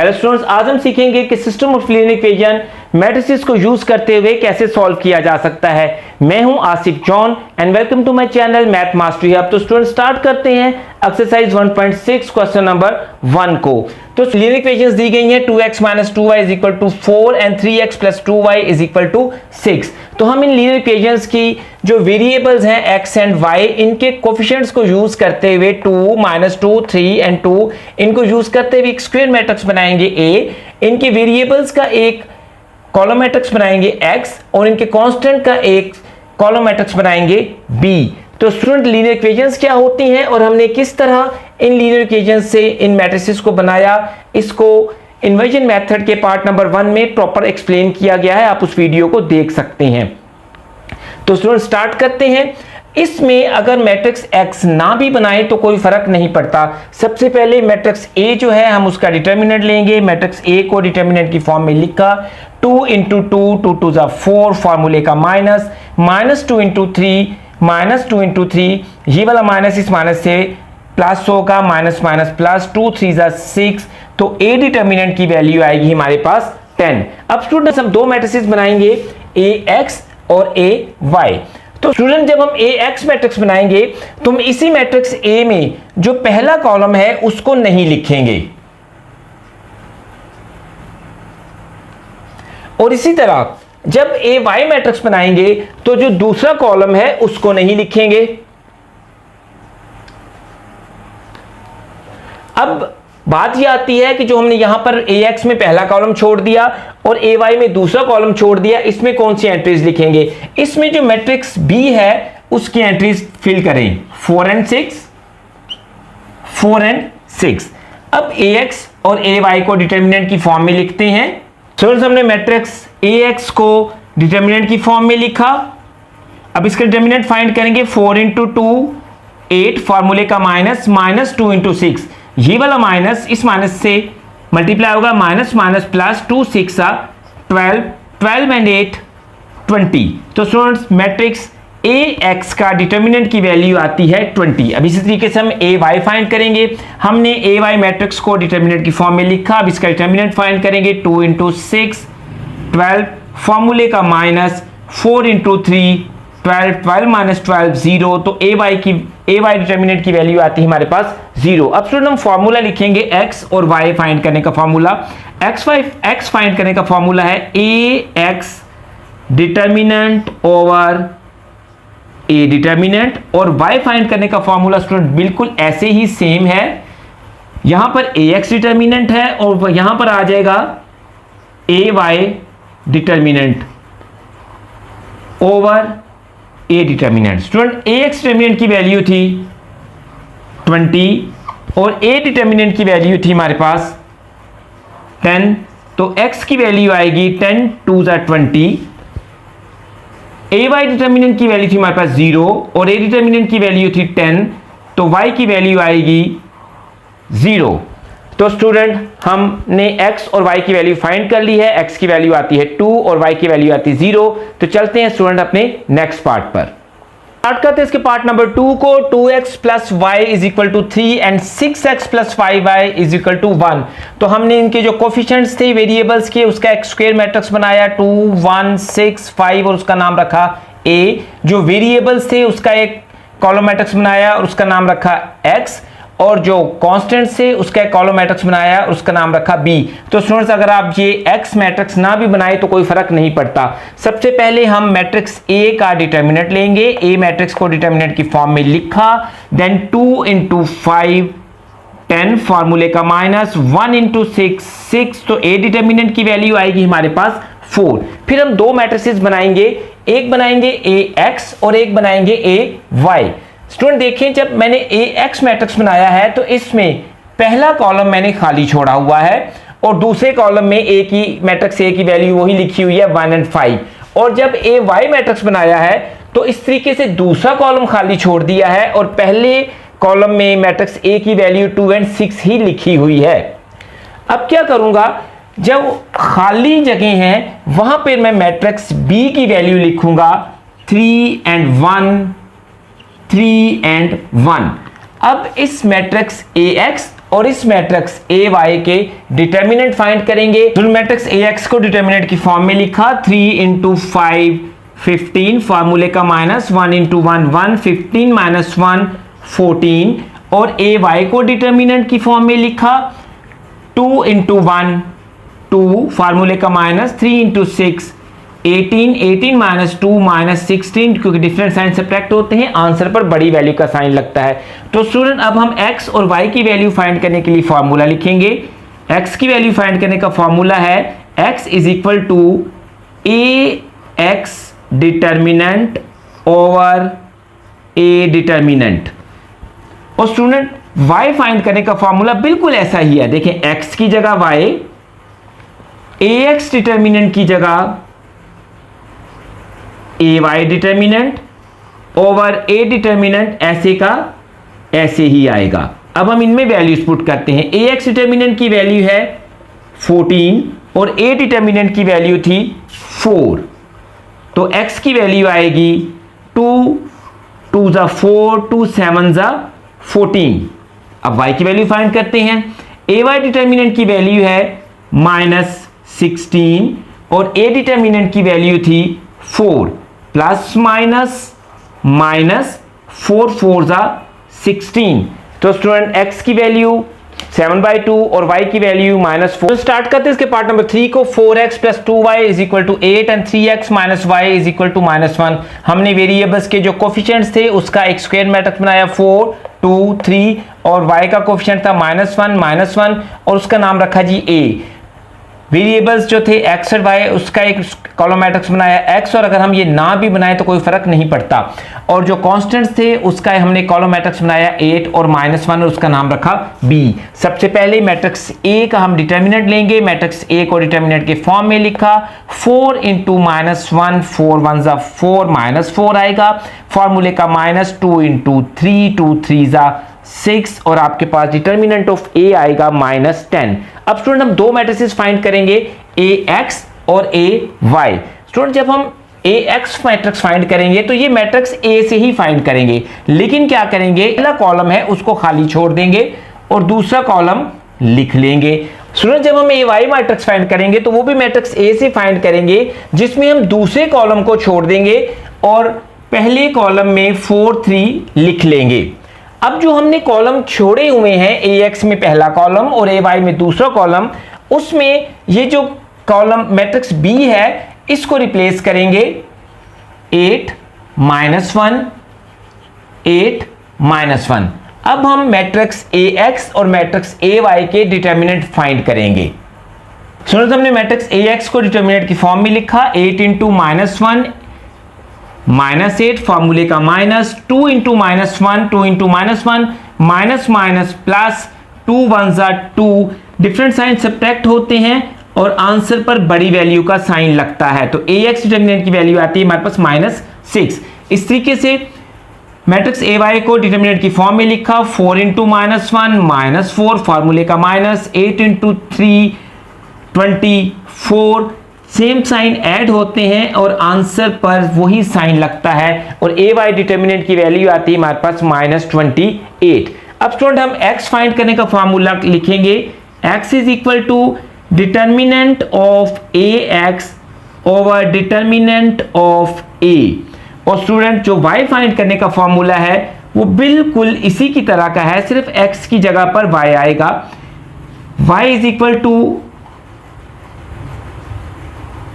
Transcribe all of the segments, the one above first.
Hello students, आज हम सीखेंगे कि system of linear equation matrices को यूज करते हुए कैसे सॉल्व किया जा सकता है। मैं हूं Asif John and welcome to my channel math mastery hub. तो स्टूडेंट्स स्टार्ट करते हैं एक्सरसाइज 1.6 क्वेश्चन नंबर 1 को। तो लीनियर इक्वेशंस दी गई हैं 2x - 2y = 4 and 3x + 2y = 6। तो हम इन लीनियर इक्वेशंस की जो वेरिएबल्स हैं x एंड y, इनके कोफिशिएंट्स को यूज करते हुए 2, -2, 3 एंड 2 इनको यूज करते हुए एक स्क्वायर मैट्रिक्स बनाएंगे A। इनके वेरिएबल्स का एक कॉलम मैट्रिक्स बनाएंगे x और इनके कांस्टेंट का एक कॉलम मैट्रिक्स बनाएंगे b। तो स्टूडेंट, लीनियर इक्वेशंस क्या होती हैं और हमने किस तरह इन लीनियर इक्वेशंस से इन मैट्रिसेस को बनाया, इसको इन्वर्जन मेथड के पार्ट नंबर 1 में प्रॉपर एक्सप्लेन किया गया है। आप उस वीडियो को देख सकते हैं। तो स्टूडेंट स्टार्ट करते हैं। इसमें अगर मैट्रिक्स x ना भी बनाए तो कोई फर्क नहीं पड़ता। सबसे पहले मैट्रिक्स A जो है हम उसका डिटर्मिनेंट लेंगे। मैट्रिक्स A को डिटर्मिनेंट की फॉर्म में लिखा 2 × 2, 2 × 2 = 4, फार्मूले का माइनस, -2 × 3, -2 × 3, ये वाला माइनस इस माइनस से प्लस होगा, माइनस माइनस प्लस, 2 × 3 = 6। तो A डिटर्मिनेंट की वैल्यू आएगी हमारे पास 10। अब स्टूडेंट्स हम दो मैट्रिसेस बनाएंगे, AX और AY। तो स्टूडेंट जब हम AX मैट्रिक्स बनाएंगे तो हम इसी मैट्रिक्स A में जो पहला कॉलम है उसको नहीं लिखेंगे, और इसी तरह जब AY मैट्रिक्स बनाएंगे तो जो दूसरा कॉलम है उसको नहीं लिखेंगे। अब बात यह आती है कि जो हमने यहां पर AX में पहला कॉलम छोड़ दिया और AY में दूसरा कॉलम छोड़ दिया, इसमें कौन सी एंट्रीज लिखेंगे। इसमें जो मैट्रिक्स B है उसकी एंट्रीज फिल करें 4 and 6, 4 and 6। अब AX और AY को डिटर्मिनेंट की फॉर्म में लिखते हैं। स्टूडेंट्स हमने मैट्रिक्स AX को डिटर्मिनेंट की फॉर्म में लिखा। अब इसका डिटर्मिनेंट फाइंड करेंगे 4 × 2 8, फार्मूले का माइनस, -2 × 6, ये वाला माइनस इस माइनस से मल्टीप्लाई होगा, माइनस माइनस प्लस, 2 × 6 = 12, 12 and 8 20। तो स्टूडेंट्स मैट्रिक्स AX का डिटर्मिनेंट की वैल्यू आती है 20। अब इसी तरीके से हम AY फाइंड करेंगे। हमने AY मैट्रिक्स को डिटर्मिनेंट की फॉर्म में लिखा। अब इसका डिटर्मिनेंट फाइंड करेंगे 2 × 6 12, फार्मूले का माइनस, 4 × 3 12, 12 - 12 0। तो AY डिटर्मिनेंट की वैल्यू आती है हमारे पास 0। अब स्टूडेंट हम फार्मूला लिखेंगे x और y फाइंड करने का फार्मूला। x फाइंड करने का फार्मूला है AX determinant over A determinant, और y फाइंड करने का फार्मूला स्टूडेंट बिल्कुल ऐसे ही सेम है। यहां पर AX डिटर्मिनेंट है और यहां पर आ जाएगा AY determinant over A determinant. Student AX determinant की वैल्यू थी 20 और A डिटर्मिनेंट की वैल्यू थी हमारे पास 10। तो X की वैल्यू आएगी 10 × 2 = 20। AY डिटर्मिनेंट की वैल्यू थी हमारे पास 0 और A डिटर्मिनेंट की वैल्यू थी 10। तो Y की वैल्यू आएगी 0। तो स्टूडेंट हमने x और y की वैल्यू फाइंड कर ली है। x की वैल्यू आती है 2 और y की वैल्यू आती है 0। तो चलते हैं स्टूडेंट अपने नेक्स्ट पार्ट पर। स्टार्ट करते हैं इसके पार्ट नंबर 2 को। 2x + y = 3 and 6x + 5y = 1। तो हमने इनके जो कोफिशिएंट्स थे वेरिएबल्स के, उसका एक स्क्वायर मैट्रिक्स बनाया 2, 1, 6, 5 और उसका नाम रखा a। जो वेरिएबल्स थे उसका एक कॉलम मैट्रिक्स बनाया और उसका नाम रखा x, और जो कांस्टेंट से उसका एक कॉलम मैट्रिक्स बनाया और उसका नाम रखा b। तो स्टूडेंट्स अगर आप ये x मैट्रिक्स ना भी बनाए तो कोई फर्क नहीं पड़ता। सबसे पहले हम मैट्रिक्स A का डिटर्मिनेंट लेंगे। A मैट्रिक्स को डिटर्मिनेंट की फॉर्म में लिखा, देन 2 × 5 10, फार्मूले का माइनस, 1 × 6 6। तो A डिटर्मिनेंट की वैल्यू आएगी हमारे पास 4। फिर हम दो मैट्रिसेस बनाएंगे, एक बनाएंगे AX और एक बनाएंगे AY। स्टूडेंट देखिए, जब मैंने AX मैट्रिक्स बनाया है तो इसमें पहला कॉलम मैंने खाली छोड़ा हुआ है और दूसरे कॉलम में मैट्रिक्स A की वैल्यू वही लिखी हुई है 1 and 5। और जब AY मैट्रिक्स बनाया है तो इस तरीके से दूसरा कॉलम खाली छोड़ दिया है और पहले कॉलम में मैट्रिक्स A की वैल्यू 2 and 6 ही लिखी हुई है। अब क्या करूंगा, जब खाली जगह है वहां पर मैं मैट्रिक्स B की वैल्यू लिखूंगा 3 and 1, 3 and 1। अब इस मैट्रिक्स AX और इस मैट्रिक्स ए वाई के डिटर्मिनेंट फाइंड करेंगे। तो मैट्रिक्स ए एक्स को डिटर्मिनेंट की फॉर्म में लिखा 3 इंटू 5 15, फार्मूले का माइनस 1 इंटू 1 1 15 माइनस 1 14, और ए वाई को डिटर्मिनेंट की फॉर्म में लिखा 2 इंटू 1 2, फार्मूले का माइनस 3 इंटू 6 18 18 माइनस 2 माइनस 16, क्योंकि डिफरेंट साइन सब्ट्रैक्ट होते हैं, आंसर पर बड़ी वैल्यू का साइन लगता है। तो स्टूडेंट अब हम x और y की वैल्यू फाइंड करने के लिए फॉर्मूला लिखेंगे। x की वैल्यू फाइंड करने का फॉर्मूला है x is equal to a x determinant over A determinant, और स्टूडेंट y फाइंड करने का फॉर्मूला बिल्कुल ऐसा ही है। देखें, x की जगह y, ax डिटर्मिनेंट की जगह A Y determinant over A determinant, ऐसे का ऐसे ही आएगा। अब हम इनमें वैल्यूज पुट करते हैं। ए एक्स डिटर्मिनेंट की वैल्यू है 14 और ए डिटर्मिनेंट की वैल्यू थी 4, तो x की वैल्यू आएगी 2 2 ज़ा 4 2 7 ज़ा 14। अब y की वैल्यू फाइंड करते हैं। ए वाई डिटर्मिनेंट की वैल्यू है -16 और ए डिटर्मिनेंट की वैल्यू थी 4, प्लस माइनस माइनस 4 4 ज़ा 16, तो स्टूडेंट x की वैल्यू 7/2 और y की वैल्यू -4। स्टार्ट करते हैं इसके पार्ट नंबर 3 को। 4x plus 2y is equal to 8 and 3x minus y is equal to -1। हमने वेरिएबल्स के जो कोफिशिएंट्स थे उसका एक स्क्वायर मैट्रिक्स बनाया 4 2 3, और y का कोफिशिएंट था -1 और उसका नाम रखा जी a। वेरिएबल्स जो थे x और y, उसका एक कॉलम मैट्रिक्स बनाया x, और अगर हम ये ना भी बनाए तो कोई फर्क नहीं पड़ता। और जो कांस्टेंट्स थे उसका हमने कॉलम मैट्रिक्स बनाया 8 और -1 और उसका नाम रखा b। सबसे पहले मैट्रिक्स a का हम डिटर्मिनेंट लेंगे। मैट्रिक्स a को डिटर्मिनेंट के फॉर्म में लिखा 4 इंटू -1 4 1 ज़ा 4 -4 आएगा, फार्मूले का -2 इंटू 3 2 3 ज़ा 6, और आपके पास डिटर्मिनेंट ऑफ a आएगा -10। अब स्टूडेंट हम दो मैट्रिसेस फाइंड करेंगे, ax और ay। स्टूडेंट जब हम ax मैट्रिक्स फाइंड करेंगे तो ये मैट्रिक्स a से ही फाइंड करेंगे, लेकिन क्या करेंगे, पहला कॉलम है उसको खाली छोड़ देंगे और दूसरा कॉलम लिख लेंगे। स्टूडेंट जब हम ay मैट्रिक्स फाइंड करेंगे तो वो भी मैट्रिक्स a से फाइंड करेंगे, जिसमें हम दूसरे कॉलम को छोड़ देंगे और पहले कॉलम में 4 3 लिख लेंगे। अब जो हमने कॉलम छोड़े हुए हैं, ax में पहला कॉलम और ay में दूसरा कॉलम, उसमें ये जो कॉलम मैट्रिक्स b है इसको रिप्लेस करेंगे 8 -1 8 -1। अब हम मैट्रिक्स ax और मैट्रिक्स ay के डिटर्मिनेंट फाइंड करेंगे। सुनो, हमने मैट्रिक्स ax को डिटर्मिनेंट की फॉर्म में लिखा 8 इंटू -1 -8, फार्मूले का -2 इंटू -1 2 इंटू -1 माइनस प्लस 2 1 ज़ा 2, डिफरेंट साइन सब्ट्रैक्ट होते हैं और आंसर पर बड़ी वैल्यू का साइन लगता है। तो ax डिटर्मिनेंट की वैल्यू आती है हमारे पास -6। इस तरीके से मैट्रिक्स ay को डिटर्मिनेंट की फॉर्म में लिखा 4 इंटू -1 -4, फार्मूले का -8 इंटू 3 24, सेम साइन ऐड होते हैं और आंसर पर वही साइन लगता है, और ay डिटर्मिनेंट की वैल्यू आती है हमारे पास -28। अब स्टूडेंट हम x फाइंड करने का फार्मूला लिखेंगे, x is equal to determinant of ax over determinant of a, और स्टूडेंट जो y फाइंड करने का फार्मूला है वो बिल्कुल इसी की तरह का है, सिर्फ x की जगह पर y आएगा। y is equal to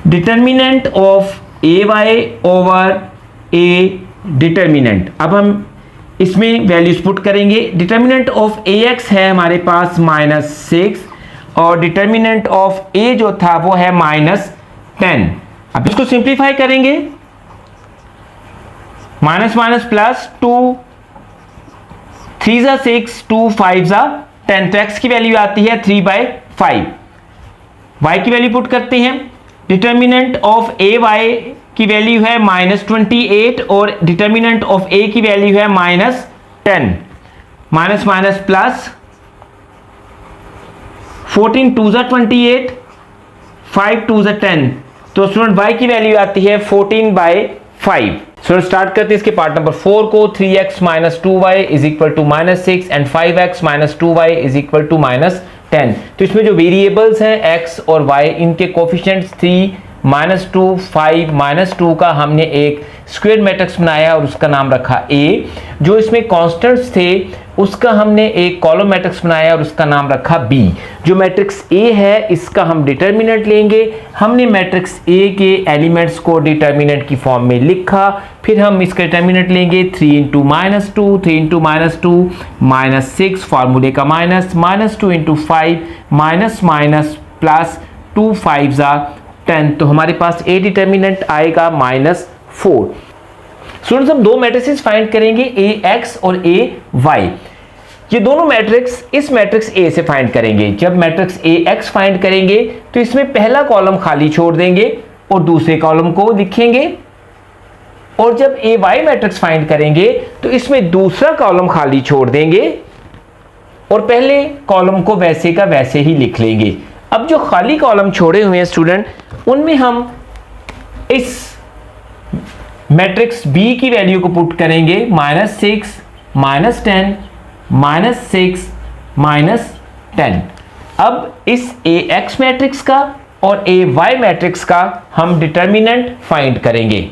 determinant of ay over a determinant. अब हम इसमें वैल्यूज पुट करेंगे। डिटर्मिनेंट ऑफ ax है हमारे पास -6 और डिटर्मिनेंट ऑफ a जो था वो है -10। अब इसको सिंप्लीफाई करेंगे, माइनस माइनस प्लस 2 3 ज़ा 6 2 5 ज़ा 10, तो x की वैल्यू आती है 3/5। y की वैल्यू पुट करते हैं। डिटर्मिनेंट ऑफ ay की वैल्यू है -28 और डिटर्मिनेंट ऑफ a की वैल्यू है -10। माइनस माइनस प्लस 14 2 ज़ा 28 5 2 ज़ा 10, तो स्टूडेंट y की वैल्यू आती है 14/5। सो स्टार्ट करते हैं इसके पार्ट नंबर 4 को। 3x minus 2y is equal to -6 and 5x minus 2y is equal to -10। तो इसमें जो वेरिएबल्स हैं x और y, इनके कोफिशिएंट्स 3, -2, 5, -2 का हमने एक स्क्वायर मैट्रिक्स बनाया और उसका नाम रखा A। जो इसमें कांस्टेंट्स थे उसका हमने एक कॉलम मैट्रिक्स बनाया और उसका नाम रखा B। जो मैट्रिक्स A है इसका हम डिटर्मिनेंट लेंगे। हमने मैट्रिक्स A के एलिमेंट्स को डिटर्मिनेंट की फॉर्म में लिखा, फिर हम इसका डिटर्मिनेंट लेंगे 3 × -2, 3 × -2 -6 फार्मूले का -2 × 5 +2 5 10। तो हमारे पास A डिटर्मिनेंट आएगा -4। स्टूडेंट्स हम दो मैट्रिसेस फाइंड करेंगे, AX और AY। ये दोनों मैट्रिक्स इस मैट्रिक्स A से फाइंड करेंगे। जब मैट्रिक्स AX फाइंड करेंगे तो इसमें पहला कॉलम खाली छोड़ देंगे और दूसरे कॉलम को लिखेंगे, और जब AY मैट्रिक्स फाइंड करेंगे तो इसमें दूसरा कॉलम खाली छोड़ देंगे और पहले कॉलम को वैसे का वैसे ही लिख लेंगे। अब जो खाली कॉलम छोड़े हुए हैं स्टूडेंट, उनमें हम इस मैट्रिक्स B की वैल्यू को पुट करेंगे -6 -10 -6 -10। अब इस AX मैट्रिक्स का और AY मैट्रिक्स का हम डिटर्मिनेंट फाइंड करेंगे।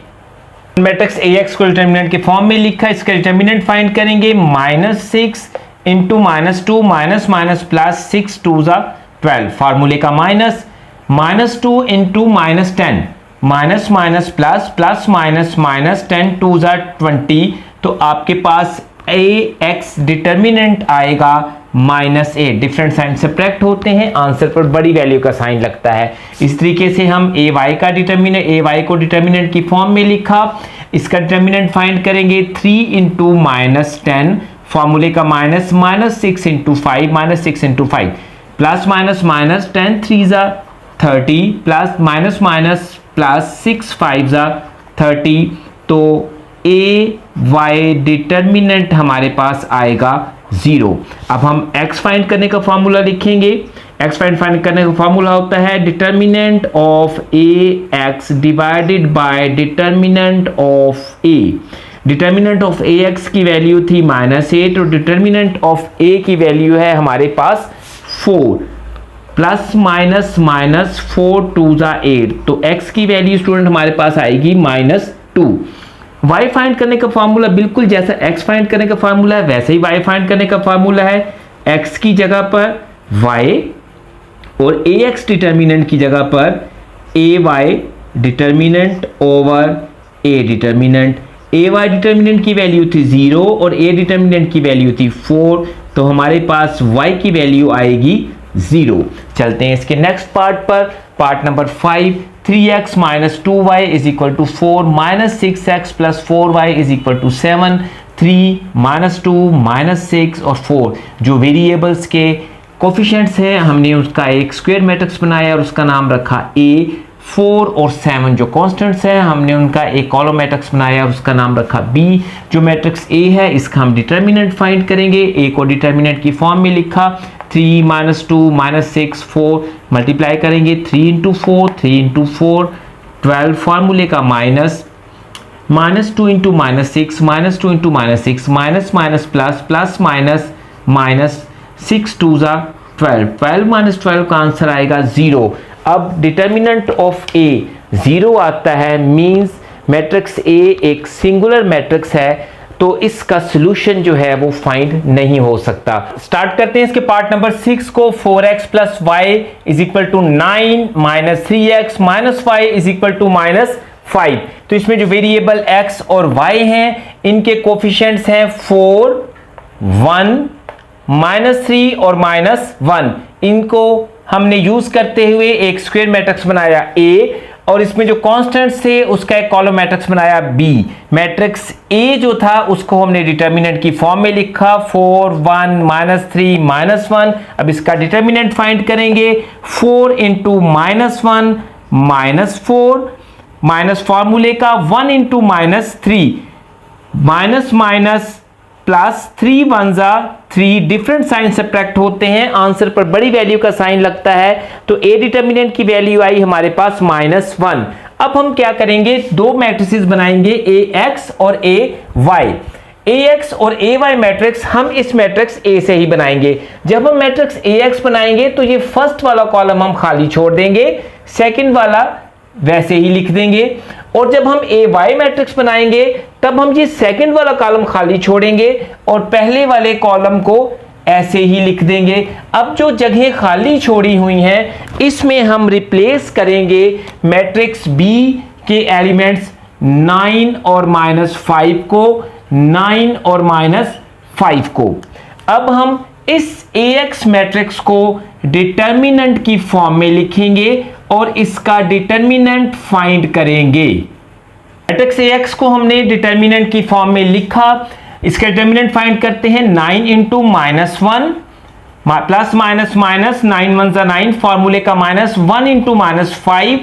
मैट्रिक्स AX को डिटर्मिनेंट के फॉर्म में लिखा, इसका डिटर्मिनेंट फाइंड करेंगे -6 × -2 +6 2 12 फार्मूले का -2 × -10 -++- 10 2 20। तो आपके पास AX डिटर्मिनेंट आएगा -a। डिफरेंट साइन सब्ट्रैक्ट होते हैं, आंसर पर बड़ी वैल्यू का साइन लगता है। इस तरीके से हम AY का डिटर्मिनेंट, AY को डिटर्मिनेंट की फॉर्म में लिखा, इसका डिटर्मिनेंट फाइंड करेंगे 3 × -10 फार्मूले का -6 × 5 -6 × 5 +-10 3 30 +-6 5 30। तो AY डिटर्मिनेंट हमारे पास आएगा 0। अब हम x फाइंड करने का फॉर्मूला लिखेंगे। x फाइंड करने का फॉर्मूला होता है determinant of AX divided by determinant of A। Determinant of AX की वैल्यू थी -8 और डिटर्मिनेंट ऑफ A की वैल्यू है हमारे पास 4 +-4 2 8। तो x की वैल्यू स्टूडेंट हमारे पास आएगी -2। y फाइंड करने का फार्मूला बिल्कुल जैसा x फाइंड करने का फार्मूला है वैसे ही y फाइंड करने का फार्मूला है। x की जगह पर y और AX डिटर्मिनेंट की जगह पर AY determinant over A determinant. AY determinant की वैल्यू थी 0 और A डिटर्मिनेंट की वैल्यू थी 4। तो हमारे पास y की वैल्यू आएगी 0। चलते हैं इसके नेक्स्ट पार्ट पर, part number 5। 3x minus 2y is equal to 4 -6x plus 4y is equal to 7। 3 -2 -6 और 4 जो वेरिएबल्स के कोफिशिएंट्स हैं, हमने उसका एक स्क्वायर मैट्रिक्स बनाया और उसका नाम रखा A। 4 और 7 जो कांस्टेंट्स हैं, हमने उनका एक कॉलम मैट्रिक्स बनाया और उसका नाम रखा B। जो मैट्रिक्स A है इसका हम डिटर्मिनेंट फाइंड करेंगे। A को डिटर्मिनेंट की फॉर्म में लिखा, 3 -2 -6 4 मल्टीप्लाई करेंगे 3 × 4 3 × 4 12 फार्मूले का -2 × -6 -2 × -6 -++- -6 2 12 12 -12 का आंसर आएगा 0। अब डिटर्मिनेंट ऑफ A 0 आता है, मींस मैट्रिक्स A एक सिंगुलर मैट्रिक्स है, तो इसका सॉल्यूशन जो है वो फाइंड नहीं हो सकता। स्टार्ट करते हैं इसके पार्ट नंबर 6 को। 4x plus y is equal to 9 -3x minus y is equal to -5। तो इसमें जो वेरिएबल x और y हैं इनके कोफिशिएंट्स हैं 4 1 -3 और -1। इनको हमने यूज करते हुए एक स्क्वायर मैट्रिक्स बनाया A और इसमें जो कांस्टेंट्स थे उसका एक कॉलम मैट्रिक्स बनाया B। मैट्रिक्स A जो था उसको हमने डिटर्मिनेंट की फॉर्म में लिखा 4 1 -3 -1। अब इसका डिटर्मिनेंट फाइंड करेंगे 4 × -1 -4 माइनस फार्मूले का 1 × -3 +3 1 3 डिफरेंट साइन सब्ट्रैक्ट होते हैं, आंसर पर बड़ी वैल्यू का साइन लगता है। तो A डिटर्मिनेंट की वैल्यू आई हमारे पास -1। अब हम क्या करेंगे, दो मैट्रिसेस बनाएंगे, ए एक्स और ए वाई। ए एक्स और ए वाई मैट्रिक्स हम इस मैट्रिक्स ए से ही बनाएंगे। जब हम मैट्रिक्स ए एक्स बनाएंगे तो ये फर्स्ट वाला कॉलम हम खाली छोड़ देंगे, सेकंड वाला वैसे ही लिख देंगे। और जब हम ए वाई मैट्रिक्स बनाएंगे तब हम ये सेकंड वाला कॉलम खाली छोड़ेंगे और पहले वाले कॉलम को ऐसे ही लिख देंगे। अब जो जगह खाली छोड़ी हुई हैं इसमें हम रिप्लेस करेंगे मैट्रिक्स बी के एलिमेंट्स 9 और -5 को, 9 और -5 को। अब हम इस AX मैट्रिक्स को डिटर्मिनेंट की फॉर्म में लिखेंगे और इसका डिटर्मिनेंट फाइंड करेंगे। मैट्रिक्स AX को हमने डिटर्मिनेंट की फॉर्म में लिखा, इसका डिटर्मिनेंट फाइंड करते हैं। 9 इंटू -1 प्लस माइनस माइनस 9 1 जा 9, फॉर्मूले का -1 इंटू -5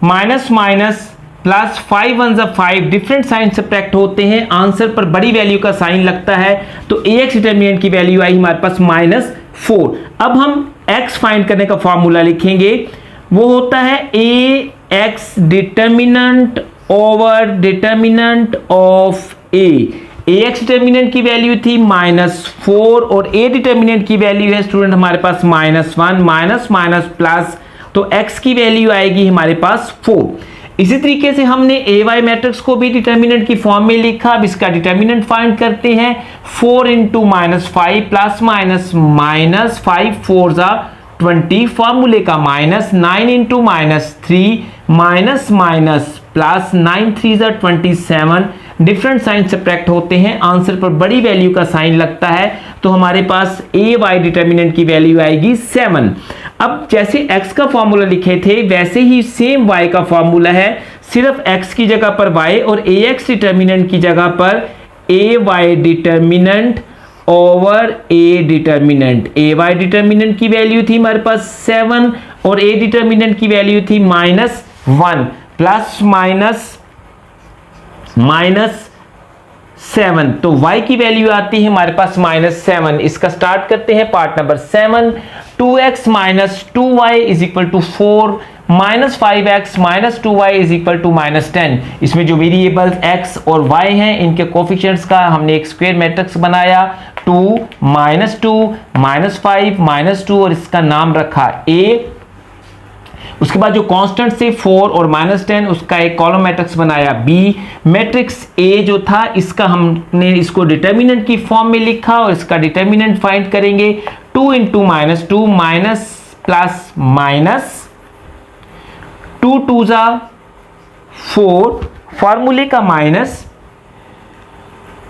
माइनस माइनस प्लस 5 1 जा 5, डिफरेंट साइन सब्ट्रैक्ट होते हैं, आंसर पर बड़ी वैल्यू का साइन लगता है, तो AX डिटर्मिनेंट की वैल्यू आई हमारे पास -4। अब हम X फाइंड करने का फॉर्मूला लिखेंगे, वो होता है AX determinant over determinant of A। AX determinant की वैल्यू थी -4 और A डिटर्मिनेंट की वैल्यू है स्टूडेंट हमारे पास -1, माइनस माइनस प्लस, तो X की वैल्यू आएगी हमारे पास 4। इसी तरीके से हमने ए वाई मैट्रिक्स को भी डिटर्मिनेंट की फॉर्म में लिखा। अब इसका डिटर्मिनेंट फाइंड करते हैं। 4 इंटू -5 प्लस माइनस माइनस 5 4 जा 20, फॉर्मूले का -9 इंटू -3 माइनस माइनस प्लस 9 3 जा 27, डिफरेंट साइन सब्ट्रैक्ट होते हैं, आंसर पर बड़ी वैल्यू का साइन लगता है, तो हमारे पास ए वाई डिटर्मिनेंट की वैल्यू आएगी 7। अब जैसे x का फॉर्मूला लिखे थे वैसे ही सेम y का फॉर्मूला है, सिर्फ x की जगह पर y और ax डिटर्मिनेंट की जगह पर A Y determinant over a determinant. A Y determinant की वैल्यू थी हमारे पास 7 और a डिटर्मिनेंट की वैल्यू थी -1 प्लस माइनस 7, तो y की वैल्यू आती है हमारे पास -7। इसका स्टार्ट करते हैं part number 7। 2x minus 2y is equal to 4, -5x minus 2y is equal to -10। इसमें जो वेरिएबल्स x और y हैं इनके कोफिशिएंट्स का हमने एक स्क्वायर मैट्रिक्स बनाया, 2 -2 -5 -2 और इसका नाम रखा a। उसके बाद जो कांस्टेंट से 4 और -10 उसका एक कॉलम मैट्रिक्स बनाया B। मैट्रिक्स A जो था इसका हमने इसको डिटर्मिनेंट की फॉर्म में लिखा और इसका डिटर्मिनेंट फाइंड करेंगे। 2 इंटू -2 माइनस प्लस माइनस 2 2 जा 4, फॉर्मूले का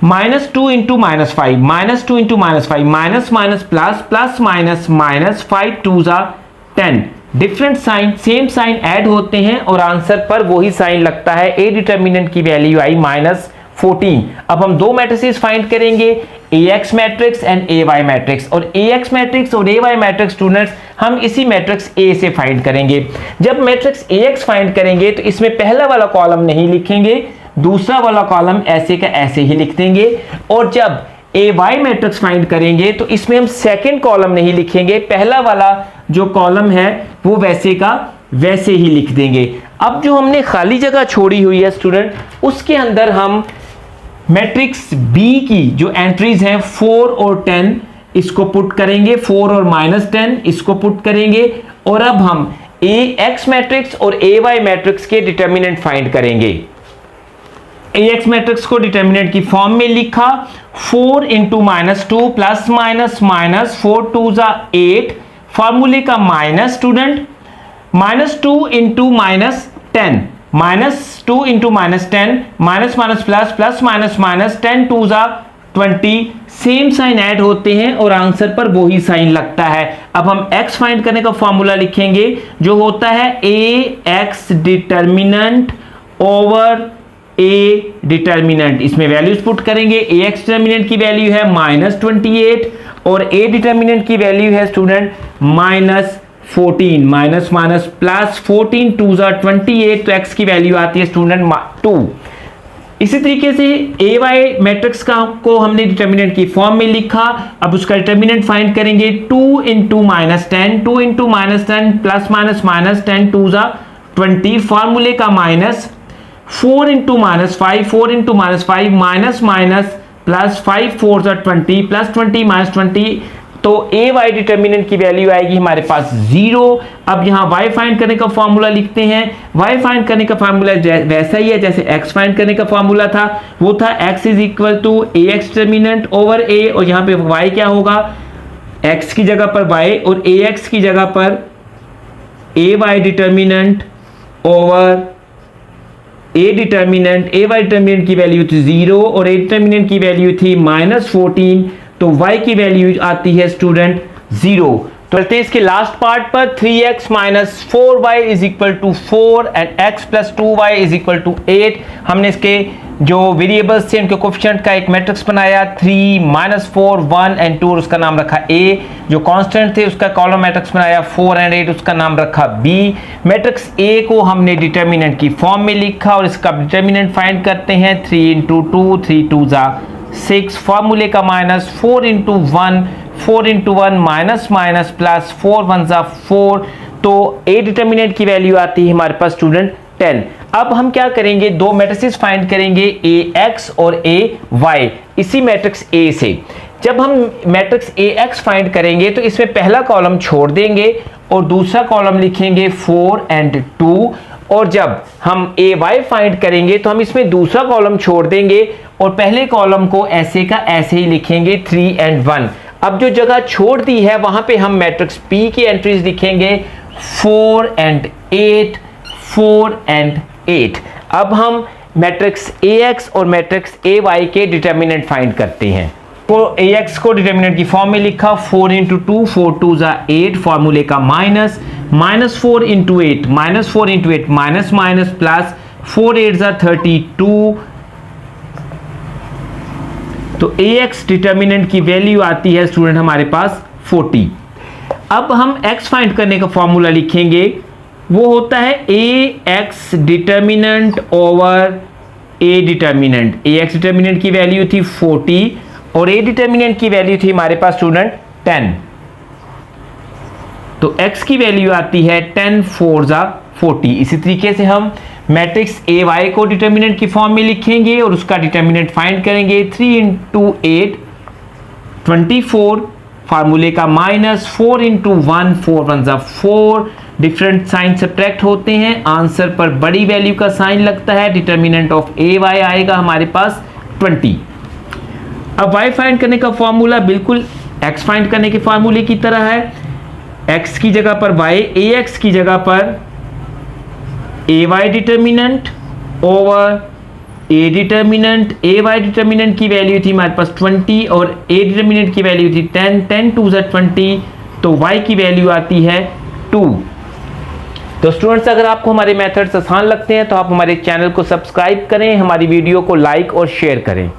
-2 into -5 -2 into -5 minus minus plus plus minus minus 5 2 जा 10, different sign same sign add होते हैं और आंसर पर वही साइन लगता है। ए डिटर्मिनेंट की वैल्यू आई -14। अब हम दो मैट्रिसेस फाइंड करेंगे, AX matrix and AY matrix. और AX मैट्रिक्स और AY मैट्रिक्स स्टूडेंट्स हम इसी मैट्रिक्स A से फाइंड करेंगे। जब मैट्रिक्स AX फाइंड करेंगे तो इसमें पहला वाला कॉलम नहीं लिखेंगे, दूसरा वाला कॉलम ऐसे का ऐसे ही लिख देंगे। और जब AY मैट्रिक्स फाइंड करेंगे तो इसमें हम सेकंड कॉलम नहीं लिखेंगे, पहला वाला जो कॉलम है वो वैसे का वैसे ही लिख देंगे। अब जो हमने खाली जगह छोड़ी हुई है स्टूडेंट उसके अंदर हम मैट्रिक्स B की जो एंट्रीज हैं 4 और 10 इसको पुट करेंगे, 4 और -10 इसको पुट करेंगे। और अब हम AX मैट्रिक्स और AY मैट्रिक्स के डिटर्मिनेंट फाइंड करेंगे। AX मैट्रिक्स को डिटर्मिनेंट की फॉर्म में लिखा, 4 इंटू -2 प्लस माइनस माइनस 4 2 जा 8, फॉर्मूले का minus student -2 into -10 -2 into -10 minus minus plus plus minus minus 10 2 जा 20, सेम साइन ऐड होते हैं और आंसर पर वही साइन लगता है। अब हम x फाइंड करने का फॉर्मूला लिखेंगे जो होता है AX determinant over A determinant. इसमें वैल्यूज पुट करेंगे, AX डिटर्मिनेंट की वैल्यू है -28 और A डिटर्मिनेंट की वैल्यू है स्टूडेंट -14, माइनस माइनस प्लस 14 2 जा 28, तो x की वैल्यू आती है स्टूडेंट 2। इसी तरीके से AY मैट्रिक्स का को हमने डिटर्मिनेंट की फॉर्म में लिखा। अब उसका डिटर्मिनेंट फाइंड करेंगे, 2 into -10 2 into -10 plus minus minus 10 2 जा 20 फार्मूले का minus 4 into minus 5, 4 into minus 5 minus minus plus 5 4 20 plus 20 minus 20, तो ए वाई डिटर्मिनेंट की वैल्यू आएगी हमारे पास 0। अब यहां y फाइंड करने का फॉर्मूला लिखते हैं। y फाइंड करने का फॉर्मूला वैसा ही है जैसे x फाइंड करने का फॉर्मूला था, वो था x is equal to a x determinant over a, और यहां पे y क्या होगा, x की जगह पर y और ax की जगह पर A Y determinant over A determinant. A Y determinant की वैल्यू थी 0 और ए डिटर्मिनेंट की वैल्यू थी -14, तो y की वैल्यू आती है स्टूडेंट 0। तो चलते हैं इसके लास्ट पार्ट पर। 3x minus 4y is equal to 4 and x plus 2y is equal to 8। हमने इसके जो वेरिएबल्स थे उनके कोफिशिएंट का एक मैट्रिक्स बनाया, 3 -4 1 एंड 2, उसका नाम रखा a। जो कांस्टेंट थे उसका कॉलम मैट्रिक्स बनाया 4 एंड 8, उसका नाम रखा b। मैट्रिक्स a को हमने डिटर्मिनेंट की फॉर्म में लिखा और इसका डिटर्मिनेंट फाइंड करते हैं। 3 इंटू 2, 3 2 जा 6, फार्मूले का minus 4 into 1, 4 into 1 minus minus plus 4 1 जा 4, तो ए डिटर्मिनेंट की वैल्यू आती है हमारे पास स्टूडेंट 10। अब हम क्या करेंगे, दो मैट्रिसेस फाइंड करेंगे ए एक्स और ए वाई इसी मैट्रिक्स ए से। जब हम मैट्रिक्स ए एक्स फाइंड करेंगे तो इसमें पहला कॉलम छोड़ देंगे और दूसरा कॉलम लिखेंगे 4 एंड 2, और जब हम ए वाई फाइंड करेंगे तो हम इसमें दूसरा कॉलम छोड़ देंगे और पहले कॉलम को ऐसे का ऐसे ही लिखेंगे 3 एंड 1। अब जो जगह छोड़ दी है वहां पे हम मैट्रिक्स पी की एंट्रीज लिखेंगे 4 एंड 8, 4 एंड 8। अब हम मैट्रिक्स ए एक्स और मैट्रिक्स ए वाई के डिटर्मिनेंट फाइंड करते हैं। तो ए एक्स को डिटर्मिनेंट की फॉर्म में लिखा 4 इंटू 2, 4 2 जा 8, फार्मूले का minus -4 into 8, -4 into 8 minus minus plus 4 8 जा 32, तो ए एक्स डिटर्मिनेंट की वैल्यू आती है स्टूडेंट हमारे पास 40। अब हम x फाइंड करने का फॉर्मूला लिखेंगे, वो होता है A x determinant over A determinant. A x determinant की वैल्यू थी 40 और ए डिटर्मिनेंट की वैल्यू थी हमारे पास स्टूडेंट 10, तो x की वैल्यू आती है 10 4 जा 40। इसी तरीके से हम मैट्रिक्स ए वाई को डिटर्मिनेंट की फॉर्म में लिखेंगे और उसका डिटर्मिनेंट फाइंड करेंगे। 3 इंटू 8 24, फार्मूले का माइनस 4 इंटू 1, 4 1 जा 4, डिफरेंट साइन सब्ट्रैक्ट होते हैं, आंसर पर बड़ी वैल्यू का साइन लगता है, डिटर्मिनेंट ऑफ ए वाई आएगा हमारे पास 20। अब y फाइंड करने का फॉर्मूला बिल्कुल x फाइंड करने के फॉर्मूले की तरह है। x की जगह पर y, ax की जगह पर A Y determinant over A determinant. A Y determinant की वैल्यू थी हमारे पास 20 और ए डिटर्मिनेंट की वैल्यू थी 10, 10 2 जा 20, तो y की वैल्यू आती है 2। तो स्टूडेंट्स, अगर आपको हमारे मेथड्स आसान लगते हैं तो आप हमारे चैनल को सब्सक्राइब करें, हमारी वीडियो को लाइक और शेयर करें।